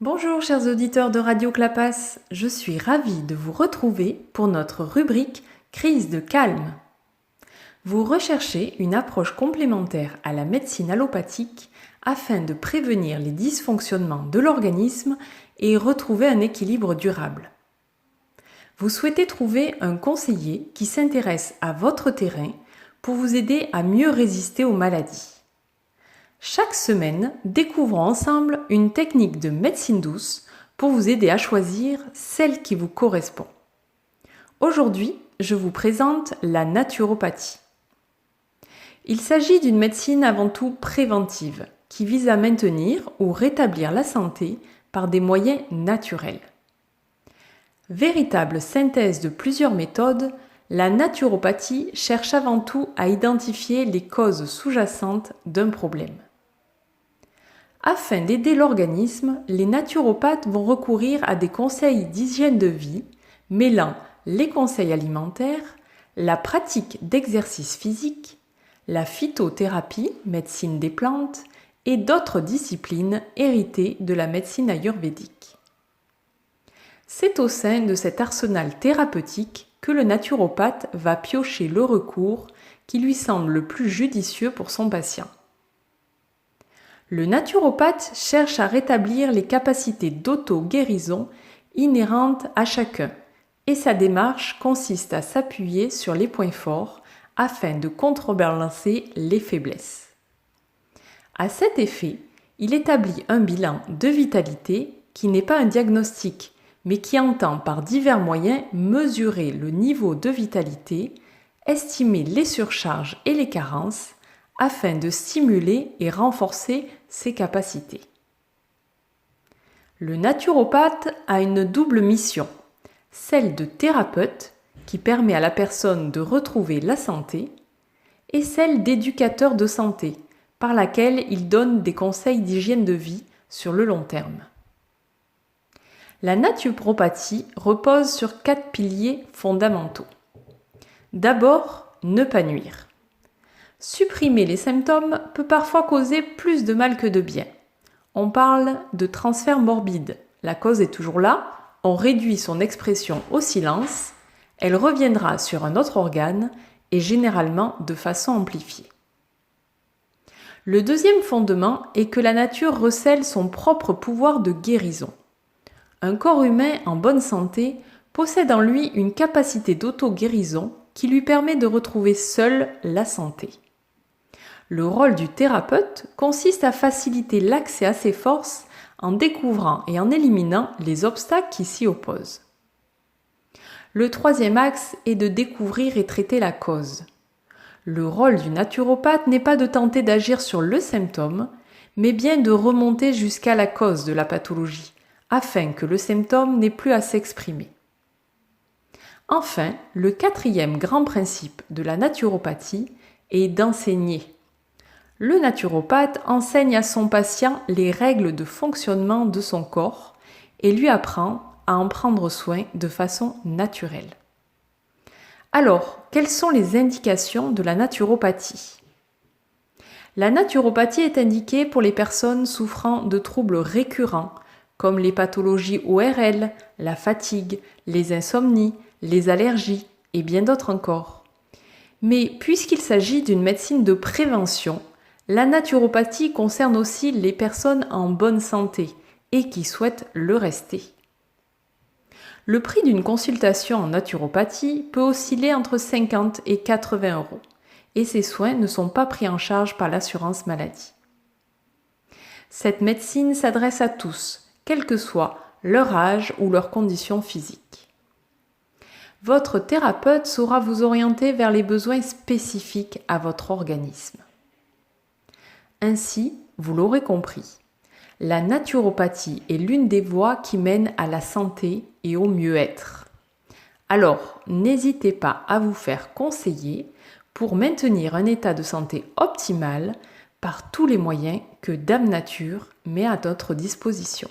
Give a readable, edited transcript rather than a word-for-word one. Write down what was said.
Bonjour chers auditeurs de Radio Clapas, je suis ravie de vous retrouver pour notre rubrique Crise de calme. Vous recherchez une approche complémentaire à la médecine allopathique afin de prévenir les dysfonctionnements de l'organisme et retrouver un équilibre durable. Vous souhaitez trouver un conseiller qui s'intéresse à votre terrain pour vous aider à mieux résister aux maladies. Chaque semaine, découvrons ensemble une technique de médecine douce pour vous aider à choisir celle qui vous correspond. Aujourd'hui, je vous présente la naturopathie. Il s'agit d'une médecine avant tout préventive qui vise à maintenir ou rétablir la santé par des moyens naturels. Véritable synthèse de plusieurs méthodes, la naturopathie cherche avant tout à identifier les causes sous-jacentes d'un problème. Afin d'aider l'organisme, les naturopathes vont recourir à des conseils d'hygiène de vie, mêlant les conseils alimentaires, la pratique d'exercice physique, la phytothérapie, médecine des plantes, et d'autres disciplines héritées de la médecine ayurvédique. C'est au sein de cet arsenal thérapeutique que le naturopathe va piocher le recours qui lui semble le plus judicieux pour son patient. Le naturopathe cherche à rétablir les capacités d'auto-guérison inhérentes à chacun et sa démarche consiste à s'appuyer sur les points forts afin de contrebalancer les faiblesses. À cet effet, il établit un bilan de vitalité qui n'est pas un diagnostic, mais qui entend par divers moyens mesurer le niveau de vitalité, estimer les surcharges et les carences, afin de stimuler et renforcer ses capacités. Le naturopathe a une double mission, celle de thérapeute, qui permet à la personne de retrouver la santé, et celle d'éducateur de santé, par laquelle il donne des conseils d'hygiène de vie sur le long terme. La naturopathie repose sur 4 piliers fondamentaux. D'abord, ne pas nuire. Supprimer les symptômes peut parfois causer plus de mal que de bien. On parle de transfert morbide. La cause est toujours là, on réduit son expression au silence, elle reviendra sur un autre organe et généralement de façon amplifiée. Le deuxième fondement est que la nature recèle son propre pouvoir de guérison. Un corps humain en bonne santé possède en lui une capacité d'auto-guérison qui lui permet de retrouver seul la santé. Le rôle du thérapeute consiste à faciliter l'accès à ses forces en découvrant et en éliminant les obstacles qui s'y opposent. Le troisième axe est de découvrir et traiter la cause. Le rôle du naturopathe n'est pas de tenter d'agir sur le symptôme, mais bien de remonter jusqu'à la cause de la pathologie, afin que le symptôme n'ait plus à s'exprimer. Enfin, le quatrième grand principe de la naturopathie est d'enseigner. Le naturopathe enseigne à son patient les règles de fonctionnement de son corps et lui apprend à en prendre soin de façon naturelle. Alors, quelles sont les indications de la naturopathie ? La naturopathie est indiquée pour les personnes souffrant de troubles récurrents comme les pathologies ORL, la fatigue, les insomnies, les allergies et bien d'autres encore. Mais puisqu'il s'agit d'une médecine de prévention, la naturopathie concerne aussi les personnes en bonne santé et qui souhaitent le rester. Le prix d'une consultation en naturopathie peut osciller entre 50 et 80 € et ces soins ne sont pas pris en charge par l'assurance maladie. Cette médecine s'adresse à tous, quel que soit leur âge ou leur condition physique. Votre thérapeute saura vous orienter vers les besoins spécifiques à votre organisme. Ainsi, vous l'aurez compris, la naturopathie est l'une des voies qui mènent à la santé et au mieux-être. Alors, n'hésitez pas à vous faire conseiller pour maintenir un état de santé optimal par tous les moyens que Dame Nature met à notre disposition.